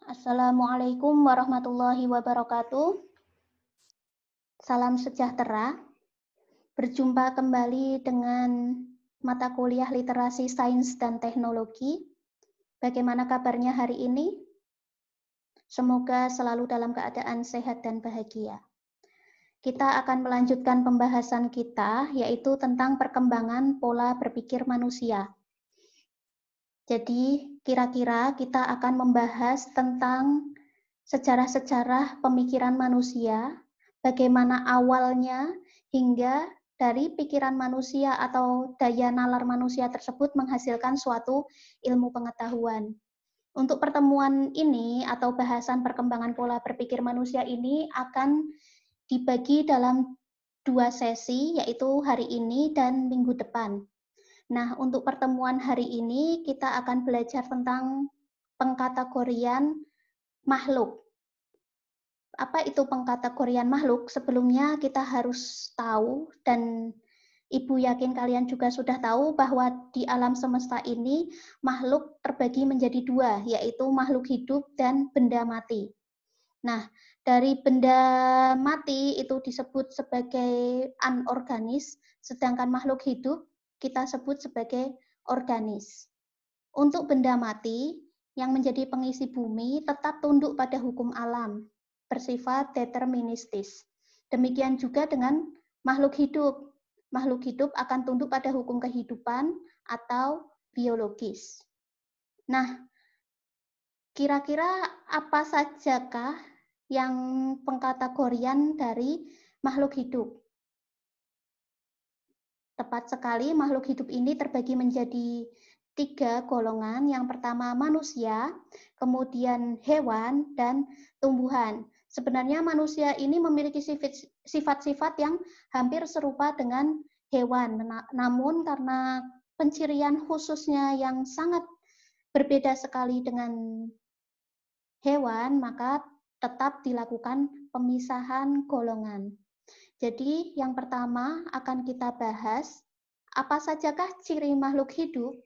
Assalamualaikum warahmatullahi wabarakatuh. Salam sejahtera. Berjumpa kembali dengan mata kuliah Literasi Sains dan Teknologi. Bagaimana kabarnya hari ini? Semoga selalu dalam keadaan sehat dan bahagia. Kita akan melanjutkan pembahasan kita, yaitu tentang perkembangan pola berpikir manusia. Jadi, kira-kira kita akan membahas tentang sejarah-sejarah pemikiran manusia, bagaimana awalnya hingga dari pikiran manusia atau daya nalar manusia tersebut menghasilkan suatu ilmu pengetahuan. Untuk pertemuan ini atau bahasan perkembangan pola berpikir manusia ini akan dibagi dalam 2 sesi, yaitu hari ini dan minggu depan. Nah, untuk pertemuan hari ini kita akan belajar tentang pengkategorian makhluk. Apa itu pengkategorian makhluk? Sebelumnya kita harus tahu, dan Ibu yakin kalian juga sudah tahu bahwa di alam semesta ini makhluk terbagi menjadi 2, yaitu makhluk hidup dan benda mati. Nah, dari benda mati itu disebut sebagai anorganis, sedangkan makhluk hidup kita sebut sebagai organis. Untuk benda mati yang menjadi pengisi bumi tetap tunduk pada hukum alam, bersifat deterministis. Demikian juga dengan makhluk hidup. Makhluk hidup akan tunduk pada hukum kehidupan atau biologis. Nah, kira-kira apa sajakah yang pengkategorian dari makhluk hidup? Tepat sekali, makhluk hidup ini terbagi menjadi 3 golongan. Yang pertama manusia, kemudian hewan, dan tumbuhan. Sebenarnya manusia ini memiliki sifat-sifat yang hampir serupa dengan hewan. Namun karena pencirian khususnya yang sangat berbeda sekali dengan hewan, maka tetap dilakukan pemisahan golongan. Jadi yang pertama akan kita bahas, apa sajakah ciri makhluk hidup?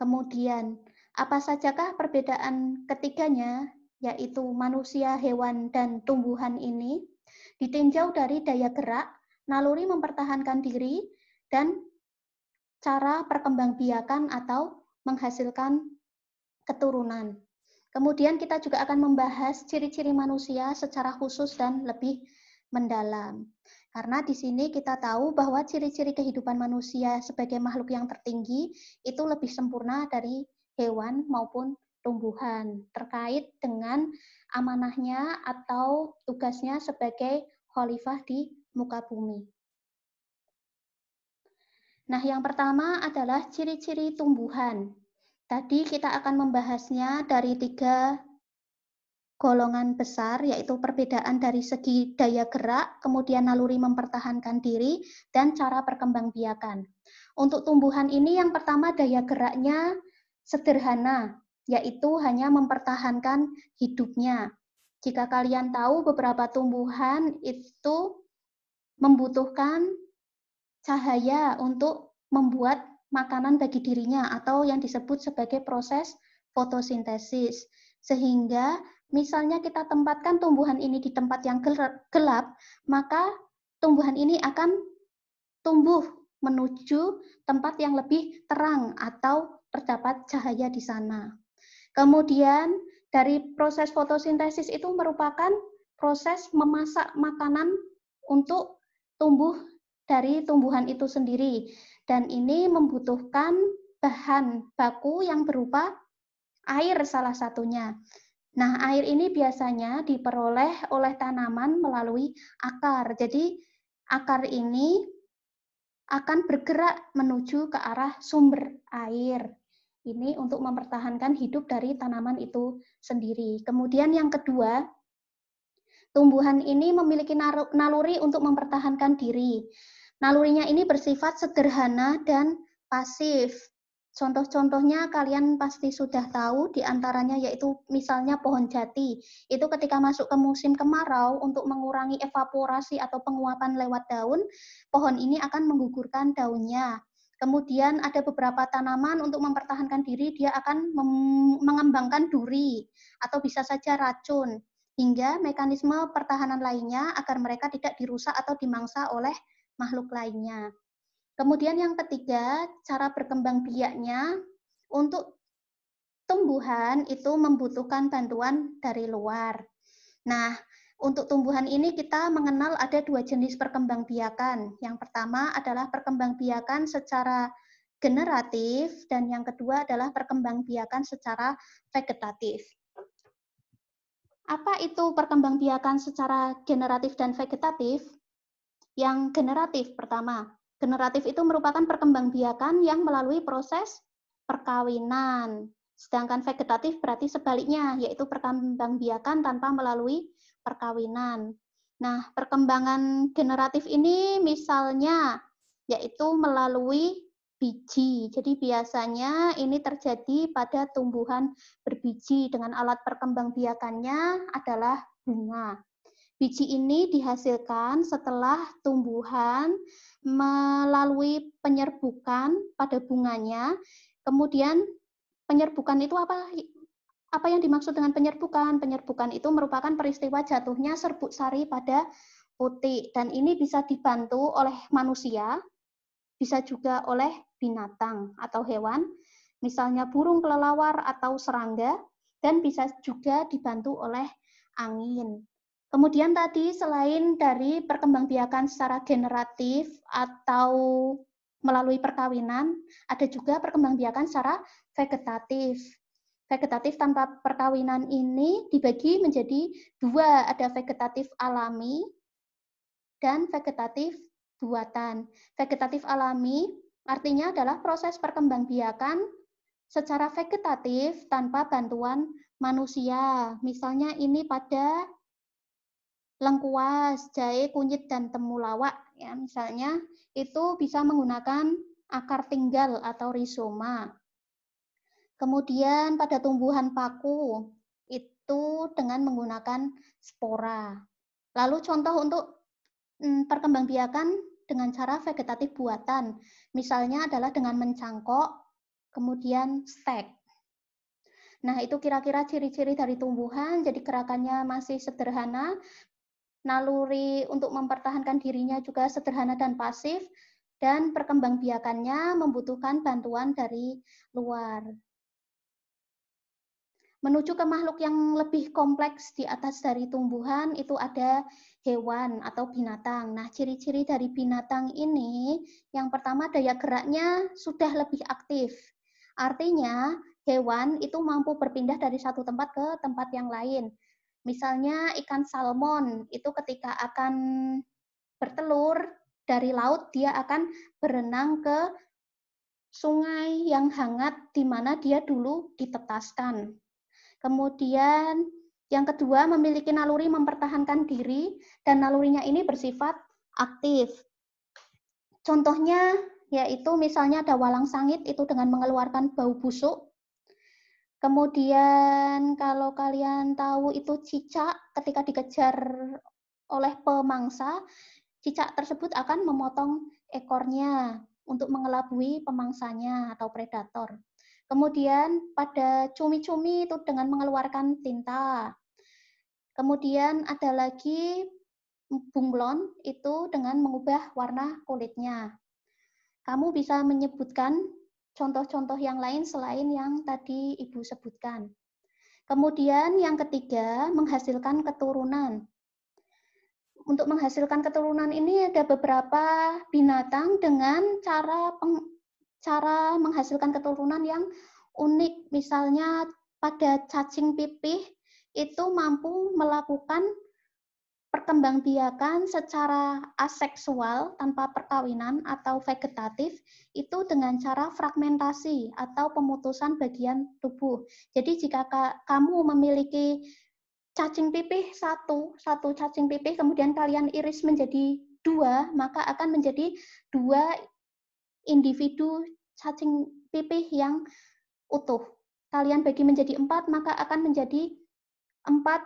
Kemudian, apa sajakah perbedaan ketiganya, yaitu manusia, hewan, dan tumbuhan ini? Ditinjau dari daya gerak, naluri mempertahankan diri, dan cara perkembangbiakan atau menghasilkan keturunan. Kemudian kita juga akan membahas ciri-ciri manusia secara khusus dan lebih mendalam. Karena di sini kita tahu bahwa ciri-ciri kehidupan manusia sebagai makhluk yang tertinggi itu lebih sempurna dari hewan maupun tumbuhan terkait dengan amanahnya atau tugasnya sebagai khalifah di muka bumi. Nah, yang pertama adalah ciri-ciri tumbuhan. Tadi kita akan membahasnya dari 3 golongan besar, yaitu perbedaan dari segi daya gerak, kemudian naluri mempertahankan diri, dan cara perkembangbiakan. Untuk tumbuhan ini yang pertama daya geraknya sederhana, yaitu hanya mempertahankan hidupnya. Jika kalian tahu beberapa tumbuhan itu membutuhkan cahaya untuk membuat makanan bagi dirinya atau yang disebut sebagai proses fotosintesis. Sehingga misalnya kita tempatkan tumbuhan ini di tempat yang gelap, maka tumbuhan ini akan tumbuh menuju tempat yang lebih terang atau terdapat cahaya di sana. Kemudian dari proses fotosintesis itu merupakan proses memasak makanan untuk tumbuh dari tumbuhan itu sendiri. Dan ini membutuhkan bahan baku yang berupa air salah satunya. Nah, air ini biasanya diperoleh oleh tanaman melalui akar. Jadi, akar ini akan bergerak menuju ke arah sumber air. Ini untuk mempertahankan hidup dari tanaman itu sendiri. Kemudian yang kedua, tumbuhan ini memiliki naluri untuk mempertahankan diri. Nalurinya ini bersifat sederhana dan pasif. Contoh-contohnya kalian pasti sudah tahu, diantaranya yaitu misalnya pohon jati. Itu ketika masuk ke musim kemarau, untuk mengurangi evaporasi atau penguapan lewat daun, pohon ini akan menggugurkan daunnya. Kemudian ada beberapa tanaman untuk mempertahankan diri, dia akan mengembangkan duri atau bisa saja racun, hingga mekanisme pertahanan lainnya agar mereka tidak dirusak atau dimangsa oleh makhluk lainnya. Kemudian yang ketiga, cara berkembang biaknya untuk tumbuhan itu membutuhkan bantuan dari luar. Nah, untuk tumbuhan ini kita mengenal ada dua jenis perkembangbiakan. Yang pertama adalah perkembangbiakan secara generatif dan yang kedua adalah perkembangbiakan secara vegetatif. Apa itu perkembangbiakan secara generatif dan vegetatif? Yang generatif pertama. Generatif itu merupakan perkembangbiakan yang melalui proses perkawinan. Sedangkan vegetatif berarti sebaliknya, yaitu perkembangbiakan tanpa melalui perkawinan. Nah, perkembangan generatif ini misalnya yaitu melalui biji. Jadi biasanya ini terjadi pada tumbuhan berbiji dengan alat perkembangbiakannya adalah bunga. Biji ini dihasilkan setelah tumbuhan melalui penyerbukan pada bunganya. Kemudian penyerbukan itu apa? Apa yang dimaksud dengan penyerbukan? Penyerbukan itu merupakan peristiwa jatuhnya serbuk sari pada putik dan ini bisa dibantu oleh manusia, bisa juga oleh binatang atau hewan, misalnya burung kelelawar atau serangga, dan bisa juga dibantu oleh angin. Kemudian tadi selain dari perkembangbiakan secara generatif atau melalui perkawinan, ada juga perkembangbiakan secara vegetatif. Vegetatif tanpa perkawinan ini dibagi menjadi dua, ada vegetatif alami dan vegetatif buatan. Vegetatif alami artinya adalah proses perkembangbiakan secara vegetatif tanpa bantuan manusia. Misalnya ini pada lengkuas, jahe, kunyit, dan temulawak. Ya, misalnya itu bisa menggunakan akar tinggal atau rizoma. Kemudian pada tumbuhan paku itu dengan menggunakan spora. Lalu contoh untuk perkembangbiakan dengan cara vegetatif buatan, misalnya adalah dengan mencangkok, kemudian stek. Nah, itu kira-kira ciri-ciri dari tumbuhan, jadi gerakannya masih sederhana, naluri untuk mempertahankan dirinya juga sederhana dan pasif, dan perkembangbiakannya membutuhkan bantuan dari luar. Menuju ke makhluk yang lebih kompleks di atas dari tumbuhan, itu ada hewan atau binatang. Nah, ciri-ciri dari binatang ini, yang pertama daya geraknya sudah lebih aktif. Artinya, hewan itu mampu berpindah dari satu tempat ke tempat yang lain. Misalnya ikan salmon, itu ketika akan bertelur dari laut, dia akan berenang ke sungai yang hangat di mana dia dulu ditetaskan. Kemudian yang kedua memiliki naluri mempertahankan diri dan nalurinya ini bersifat aktif. Contohnya yaitu misalnya ada walang sangit itu dengan mengeluarkan bau busuk. Kemudian kalau kalian tahu itu cicak ketika dikejar oleh pemangsa, cicak tersebut akan memotong ekornya untuk mengelabui pemangsanya atau predator. Kemudian pada cumi-cumi itu dengan mengeluarkan tinta. Kemudian ada lagi bunglon itu dengan mengubah warna kulitnya. Kamu bisa menyebutkan contoh-contoh yang lain selain yang tadi Ibu sebutkan. Kemudian yang ketiga, menghasilkan keturunan. Untuk menghasilkan keturunan ini ada beberapa binatang dengan cara menghasilkan keturunan yang unik. Misalnya pada cacing pipih itu mampu melakukan perkembangbiakan secara aseksual tanpa perkawinan atau vegetatif itu dengan cara fragmentasi atau pemutusan bagian tubuh. Jadi jika kamu memiliki cacing pipih satu cacing pipih kemudian kalian iris menjadi dua, maka akan menjadi dua individu cacing pipih yang utuh. Kalian bagi menjadi empat, maka akan menjadi empat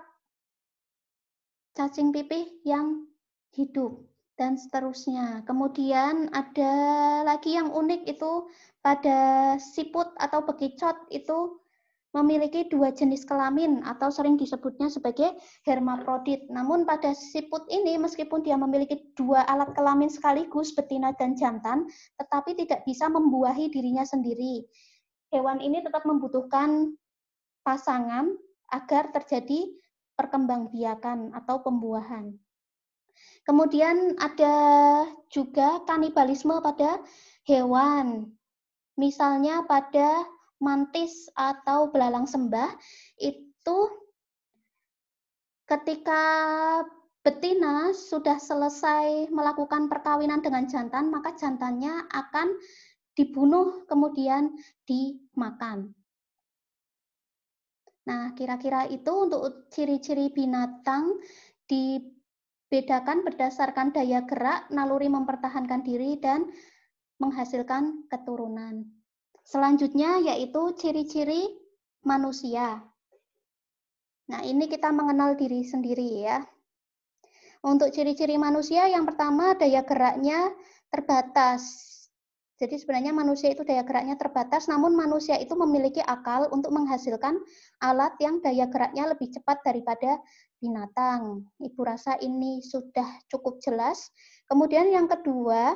cacing pipih yang hidup. dan seterusnya. Kemudian ada lagi yang unik itu pada siput atau bekicot itu memiliki dua jenis kelamin atau sering disebutnya sebagai hermaprodit. Namun pada siput ini meskipun dia memiliki dua alat kelamin sekaligus, betina dan jantan, tetapi tidak bisa membuahi dirinya sendiri. Hewan ini tetap membutuhkan pasangan agar terjadi perkembangbiakan atau pembuahan. Kemudian ada juga kanibalisme pada hewan. Misalnya pada mantis atau belalang sembah, itu ketika betina sudah selesai melakukan perkawinan dengan jantan, maka jantannya akan dibunuh kemudian dimakan. Nah, kira-kira itu untuk ciri-ciri binatang dibedakan berdasarkan daya gerak, naluri mempertahankan diri, dan menghasilkan keturunan. Selanjutnya yaitu ciri-ciri manusia. Nah, ini kita mengenal diri sendiri ya. Untuk ciri-ciri manusia, yang pertama daya geraknya terbatas. Jadi sebenarnya manusia itu daya geraknya terbatas, namun manusia itu memiliki akal untuk menghasilkan alat yang daya geraknya lebih cepat daripada binatang. Ibu rasa ini sudah cukup jelas. Kemudian yang kedua,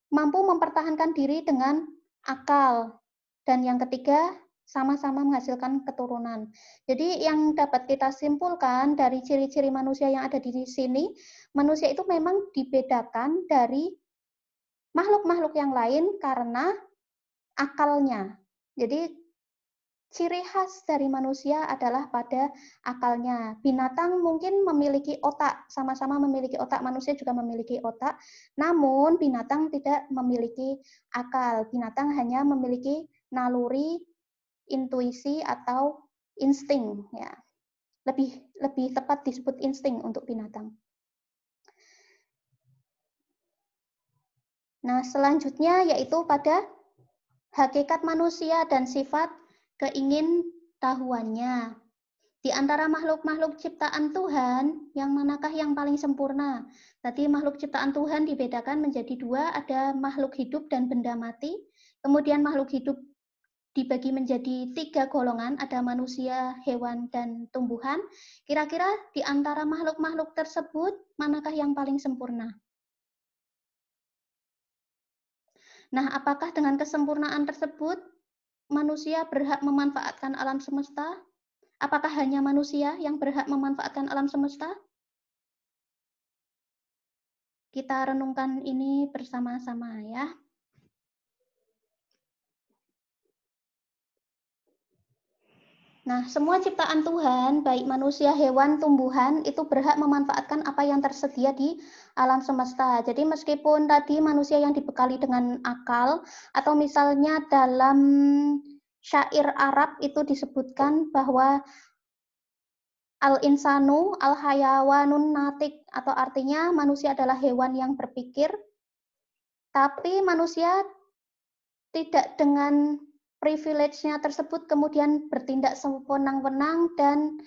mampu mempertahankan diri dengan akal. Dan yang ketiga, sama-sama menghasilkan keturunan. Jadi yang dapat kita simpulkan dari ciri-ciri manusia yang ada di sini, manusia itu memang dibedakan dari makhluk-makhluk yang lain karena akalnya. Jadi ciri khas dari manusia adalah pada akalnya. Binatang mungkin memiliki otak, sama-sama memiliki otak, manusia juga memiliki otak, namun binatang tidak memiliki akal. Binatang hanya memiliki naluri, intuisi atau insting ya. Lebih tepat disebut insting untuk binatang. Nah, selanjutnya yaitu pada hakikat manusia dan sifat keingintahuannya. Di antara makhluk-makhluk ciptaan Tuhan, yang manakah yang paling sempurna? Tadi makhluk ciptaan Tuhan dibedakan menjadi dua, ada makhluk hidup dan benda mati. Kemudian makhluk hidup dibagi menjadi tiga golongan, ada manusia, hewan, dan tumbuhan. Kira-kira di antara makhluk-makhluk tersebut, manakah yang paling sempurna? Nah, apakah dengan kesempurnaan tersebut, manusia berhak memanfaatkan alam semesta? Apakah hanya manusia yang berhak memanfaatkan alam semesta? Kita renungkan ini bersama-sama ya. Nah, semua ciptaan Tuhan, baik manusia, hewan, tumbuhan, itu berhak memanfaatkan apa yang tersedia di alam semesta. Jadi meskipun tadi manusia yang dibekali dengan akal, atau misalnya dalam syair Arab itu disebutkan bahwa al-insanu al-hayawanun natik, atau artinya manusia adalah hewan yang berpikir, tapi manusia tidak dengan privilege-nya tersebut kemudian bertindak sewenang-wenang dan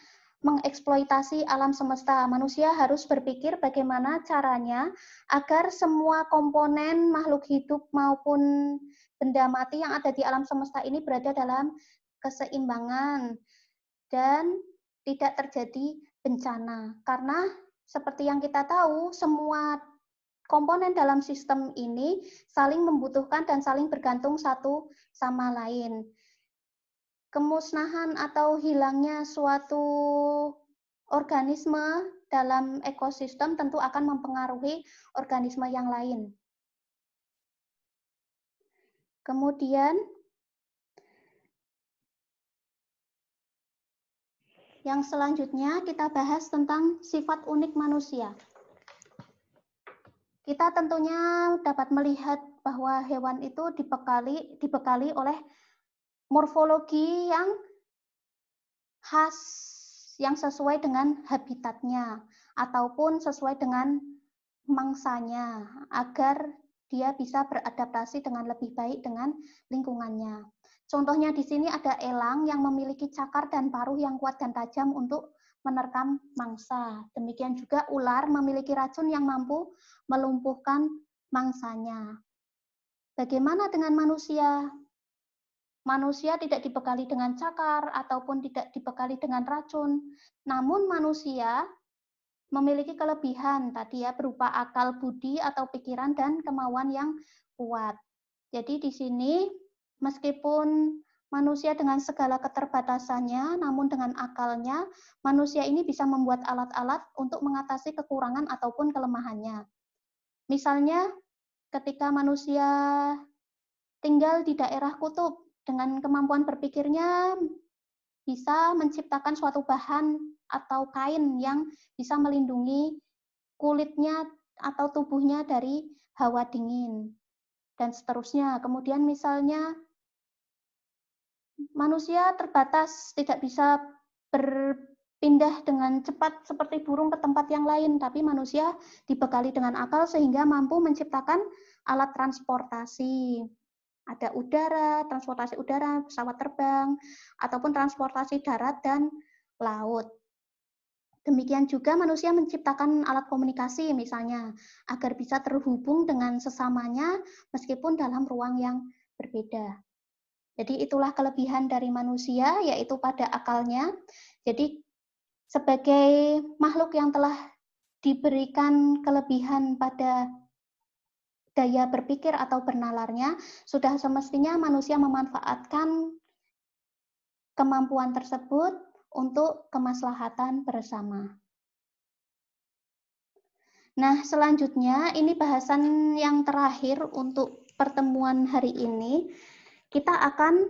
mengeksploitasi alam semesta. Manusia harus berpikir bagaimana caranya agar semua komponen makhluk hidup maupun benda mati yang ada di alam semesta ini berada dalam keseimbangan dan tidak terjadi bencana. Karena seperti yang kita tahu, semua komponen dalam sistem ini saling membutuhkan dan saling bergantung satu sama lain. Kemusnahan atau hilangnya suatu organisme dalam ekosistem tentu akan mempengaruhi organisme yang lain. Kemudian, yang selanjutnya kita bahas tentang sifat unik manusia. Kita tentunya dapat melihat bahwa hewan itu dibekali oleh morfologi yang khas, yang sesuai dengan habitatnya ataupun sesuai dengan mangsanya agar dia bisa beradaptasi dengan lebih baik dengan lingkungannya. Contohnya di sini ada elang yang memiliki cakar dan paruh yang kuat dan tajam untuk menerkam mangsa. Demikian juga ular memiliki racun yang mampu melumpuhkan mangsanya. Bagaimana dengan manusia? Manusia tidak dibekali dengan cakar ataupun tidak dibekali dengan racun. Namun manusia memiliki kelebihan tadi ya, berupa akal budi atau pikiran dan kemauan yang kuat. Jadi di sini meskipun manusia dengan segala keterbatasannya, namun dengan akalnya manusia ini bisa membuat alat-alat untuk mengatasi kekurangan ataupun kelemahannya. Misalnya ketika manusia tinggal di daerah kutub, dengan kemampuan berpikirnya bisa menciptakan suatu bahan atau kain yang bisa melindungi kulitnya atau tubuhnya dari hawa dingin, dan seterusnya. Kemudian misalnya manusia terbatas, tidak bisa berpindah dengan cepat seperti burung ke tempat yang lain, tapi manusia dibekali dengan akal sehingga mampu menciptakan alat transportasi. Ada udara, transportasi udara, pesawat terbang, ataupun transportasi darat dan laut. Demikian juga manusia menciptakan alat komunikasi misalnya, agar bisa terhubung dengan sesamanya meskipun dalam ruang yang berbeda. Jadi itulah kelebihan dari manusia, yaitu pada akalnya. Jadi sebagai makhluk yang telah diberikan kelebihan pada daya berpikir atau bernalarnya, sudah semestinya manusia memanfaatkan kemampuan tersebut untuk kemaslahatan bersama. Nah, selanjutnya ini bahasan yang terakhir untuk pertemuan hari ini. Kita akan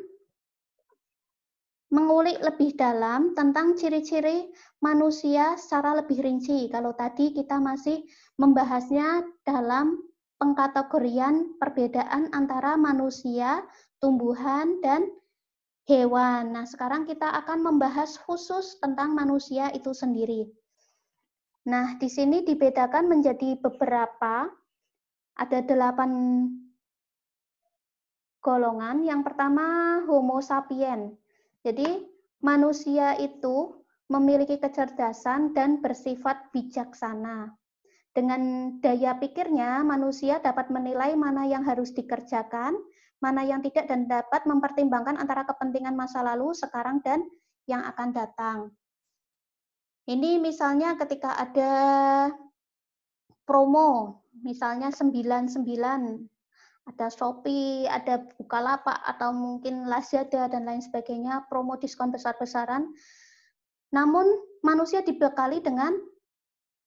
mengulik lebih dalam tentang ciri-ciri manusia secara lebih rinci. Kalau tadi kita masih membahasnya dalam pengkategorian perbedaan antara manusia, tumbuhan, dan hewan. Nah, sekarang kita akan membahas khusus tentang manusia itu sendiri. Nah, di sini dibedakan menjadi beberapa, ada 8 golongan. Yang pertama, Homo sapien. Jadi, manusia itu memiliki kecerdasan dan bersifat bijaksana. Dengan daya pikirnya, manusia dapat menilai mana yang harus dikerjakan, mana yang tidak, dan dapat mempertimbangkan antara kepentingan masa lalu, sekarang, dan yang akan datang. Ini misalnya ketika ada promo, misalnya 99, ada Shopee, ada Bukalapak, atau mungkin Lazada, dan lain sebagainya, promo diskon besar-besaran. Namun, manusia dibekali dengan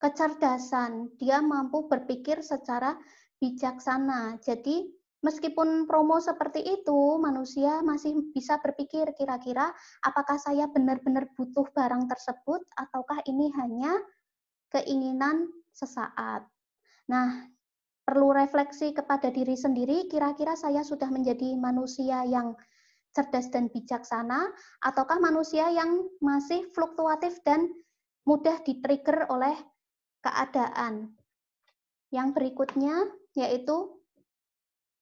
kecerdasan. Dia mampu berpikir secara bijaksana. Jadi, meskipun promo seperti itu, manusia masih bisa berpikir kira-kira apakah saya benar-benar butuh barang tersebut, ataukah ini hanya keinginan sesaat. Nah, perlu refleksi kepada diri sendiri, kira-kira saya sudah menjadi manusia yang cerdas dan bijaksana, ataukah manusia yang masih fluktuatif dan mudah di-trigger oleh keadaan. Yang berikutnya yaitu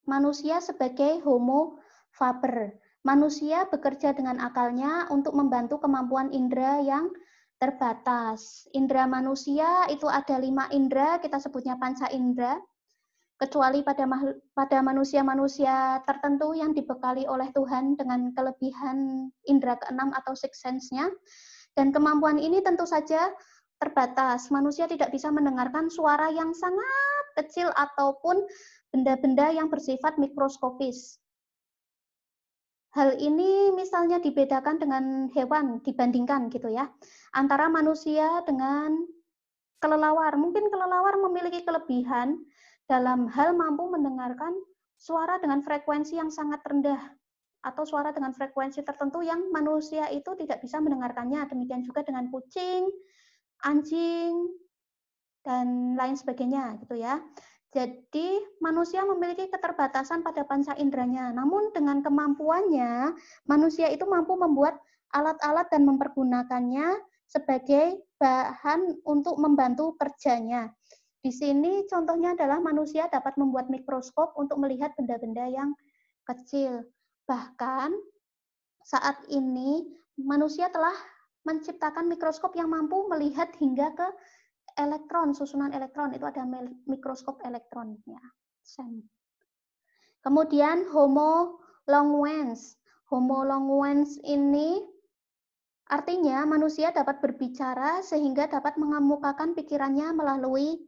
manusia sebagai Homo faber. Manusia bekerja dengan akalnya untuk membantu kemampuan indera yang terbatas. Indera manusia itu ada 5 indera, kita sebutnya panca indera. Kecuali pada manusia-manusia tertentu yang dibekali oleh Tuhan dengan kelebihan indera keenam atau sixth sense-nya. Dan kemampuan ini tentu saja terbatas. Manusia tidak bisa mendengarkan suara yang sangat kecil ataupun benda-benda yang bersifat mikroskopis. Hal ini misalnya dibedakan dengan hewan, dibandingkan gitu ya, antara manusia dengan kelelawar. Mungkin kelelawar memiliki kelebihan dalam hal mampu mendengarkan suara dengan frekuensi yang sangat rendah, atau suara dengan frekuensi tertentu yang manusia itu tidak bisa mendengarkannya. Demikian juga dengan kucing, anjing, dan lain sebagainya gitu ya. Jadi manusia memiliki keterbatasan pada panca inderanya. Namun dengan kemampuannya, manusia itu mampu membuat alat-alat dan mempergunakannya sebagai bahan untuk membantu kerjanya. Di sini contohnya adalah manusia dapat membuat mikroskop untuk melihat benda-benda yang kecil. Bahkan saat ini manusia telah menciptakan mikroskop yang mampu melihat hingga ke elektron, susunan elektron. Itu ada mikroskop elektronnya. Kemudian Homo longuens. Homo longuens ini artinya manusia dapat berbicara sehingga dapat mengemukakan pikirannya melalui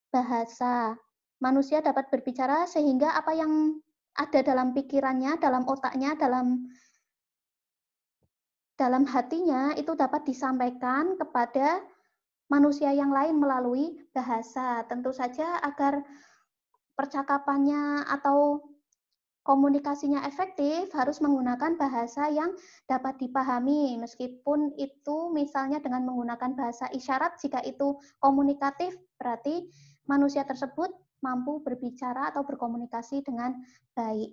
bahasa. Manusia dapat berbicara sehingga apa yang ada dalam pikirannya, dalam otaknya, dalam hatinya itu dapat disampaikan kepada manusia yang lain melalui bahasa. Tentu saja agar percakapannya atau komunikasinya efektif harus menggunakan bahasa yang dapat dipahami, meskipun itu misalnya dengan menggunakan bahasa isyarat. Jika itu komunikatif, berarti manusia tersebut mampu berbicara atau berkomunikasi dengan baik.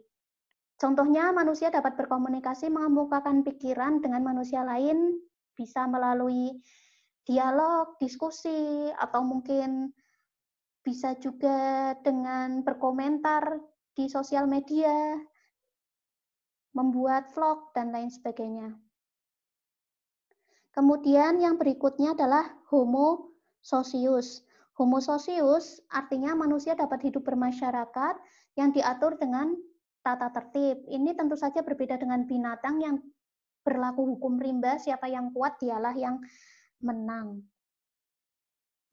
Contohnya, manusia dapat berkomunikasi mengemukakan pikiran dengan manusia lain, bisa melalui dialog, diskusi, atau mungkin bisa juga dengan berkomentar di sosial media, membuat vlog, dan lain sebagainya. Kemudian yang berikutnya adalah Homo socius. Homo socius artinya manusia dapat hidup bermasyarakat yang diatur dengan tata tertib. Ini tentu saja berbeda dengan binatang yang berlaku hukum rimba, siapa yang kuat dialah yang menang.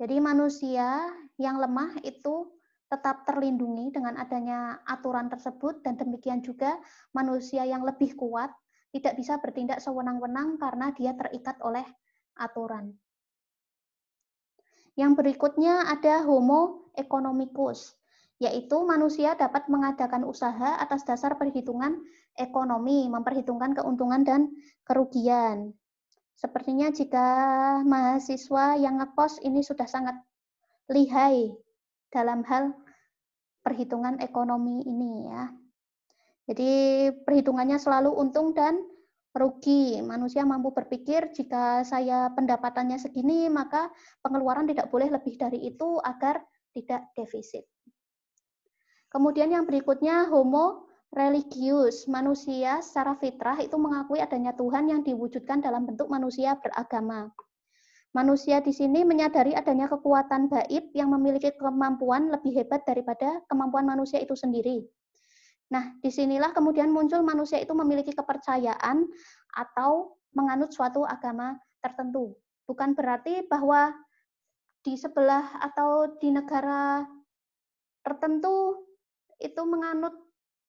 Jadi manusia yang lemah itu tetap terlindungi dengan adanya aturan tersebut, dan demikian juga manusia yang lebih kuat tidak bisa bertindak sewenang-wenang karena dia terikat oleh aturan. Yang berikutnya ada Homo economicus, yaitu manusia dapat mengadakan usaha atas dasar perhitungan ekonomi, memperhitungkan keuntungan dan kerugian. Sepertinya jika mahasiswa yang ngekos ini sudah sangat lihai dalam hal perhitungan ekonomi ini ya. Jadi perhitungannya selalu untung dan rugi. Manusia mampu berpikir jika saya pendapatannya segini, maka pengeluaran tidak boleh lebih dari itu agar tidak defisit. Kemudian yang berikutnya Homo religius. Manusia secara fitrah itu mengakui adanya Tuhan yang diwujudkan dalam bentuk manusia beragama. Manusia di sini menyadari adanya kekuatan gaib yang memiliki kemampuan lebih hebat daripada kemampuan manusia itu sendiri. Nah, disinilah kemudian muncul manusia itu memiliki kepercayaan atau menganut suatu agama tertentu. Bukan berarti bahwa di sebelah atau di negara tertentu itu menganut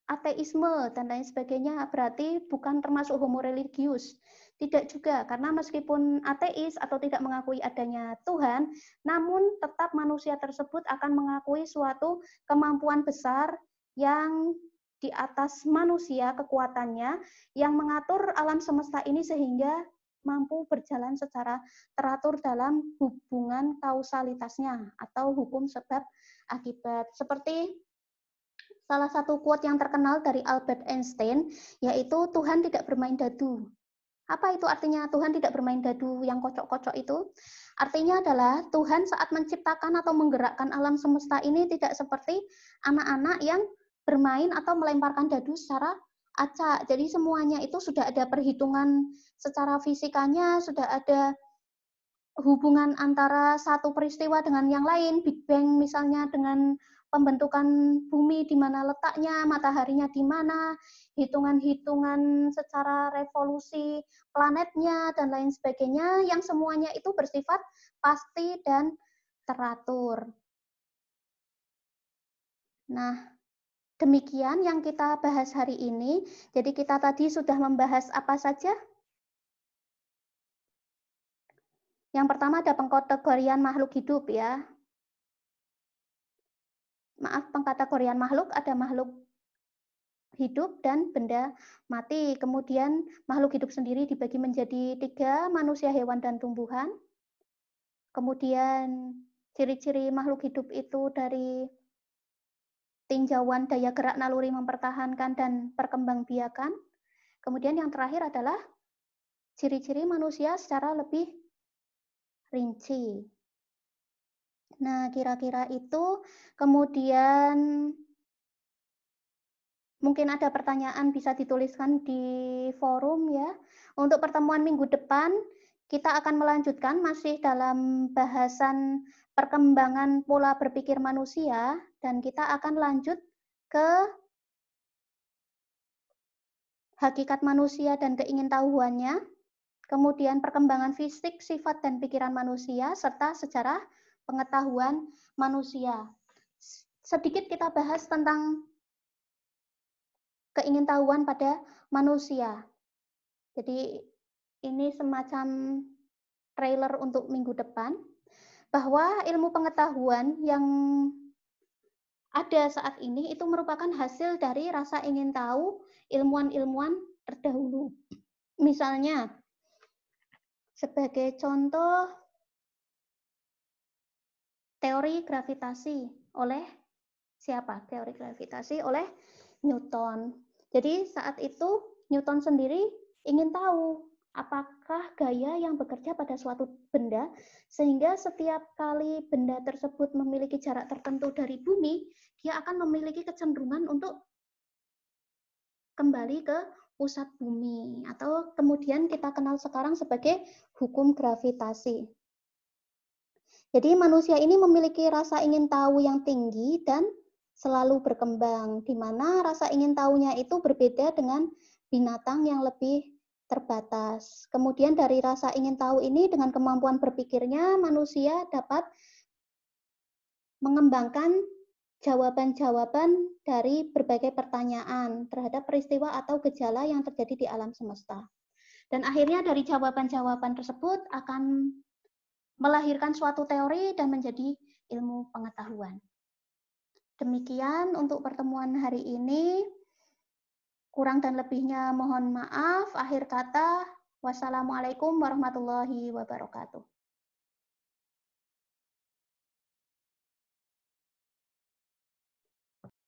ateisme dan lain sebagainya, berarti bukan termasuk homo religius. Tidak juga, karena meskipun ateis atau tidak mengakui adanya Tuhan, namun tetap manusia tersebut akan mengakui suatu kemampuan besar yang di atas manusia kekuatannya, yang mengatur alam semesta ini sehingga mampu berjalan secara teratur dalam hubungan kausalitasnya atau hukum sebab akibat. Seperti salah satu quote yang terkenal dari Albert Einstein, yaitu Tuhan tidak bermain dadu. Apa itu artinya Tuhan tidak bermain dadu yang kocok-kocok itu? Artinya adalah Tuhan saat menciptakan atau menggerakkan alam semesta ini tidak seperti anak-anak yang bermain atau melemparkan dadu secara acak. Jadi semuanya itu sudah ada perhitungan secara fisikanya, sudah ada hubungan antara satu peristiwa dengan yang lain, Big Bang misalnya dengan pembentukan bumi di mana letaknya, mataharinya di mana, hitungan-hitungan secara revolusi planetnya, dan lain sebagainya, yang semuanya itu bersifat pasti dan teratur. Nah, demikian yang kita bahas hari ini. Jadi kita tadi sudah membahas apa saja? Yang pertama ada pengkategorian makhluk hidup ya. Maaf, pengkategorian makhluk ada makhluk hidup dan benda mati. Kemudian makhluk hidup sendiri dibagi menjadi 3, manusia, hewan, dan tumbuhan. Kemudian ciri-ciri makhluk hidup itu dari tinjauan daya gerak naluri mempertahankan dan perkembangbiakan. Kemudian yang terakhir adalah ciri-ciri manusia secara lebih rinci. Nah, kira-kira itu. Kemudian mungkin ada pertanyaan bisa dituliskan di forum ya. Untuk pertemuan minggu depan, Kita akan melanjutkan masih dalam bahasan perkembangan pola berpikir manusia, dan kita akan lanjut ke hakikat manusia dan keingintahuannya, kemudian perkembangan fisik, sifat, dan pikiran manusia, serta sejarah pengetahuan manusia. Sedikit kita bahas tentang keingintahuan pada manusia. Jadi ini semacam trailer untuk minggu depan, bahwa ilmu pengetahuan yang ada saat ini itu merupakan hasil dari rasa ingin tahu ilmuwan-ilmuwan terdahulu. Misalnya, sebagai contoh, teori gravitasi oleh siapa? Teori gravitasi oleh Newton. Jadi saat itu Newton sendiri ingin tahu apakah gaya yang bekerja pada suatu benda sehingga setiap kali benda tersebut memiliki jarak tertentu dari bumi, dia akan memiliki kecenderungan untuk kembali ke pusat bumi, atau kemudian kita kenal sekarang sebagai hukum gravitasi. Jadi manusia ini memiliki rasa ingin tahu yang tinggi dan selalu berkembang, di mana rasa ingin tahunya itu berbeda dengan binatang yang lebih terbatas. Kemudian dari rasa ingin tahu ini dengan kemampuan berpikirnya, manusia dapat mengembangkan jawaban-jawaban dari berbagai pertanyaan terhadap peristiwa atau gejala yang terjadi di alam semesta. Dan akhirnya dari jawaban-jawaban tersebut akan melahirkan suatu teori dan menjadi ilmu pengetahuan. Demikian untuk pertemuan hari ini. Kurang dan lebihnya mohon maaf. Akhir kata, wassalamualaikum warahmatullahi wabarakatuh.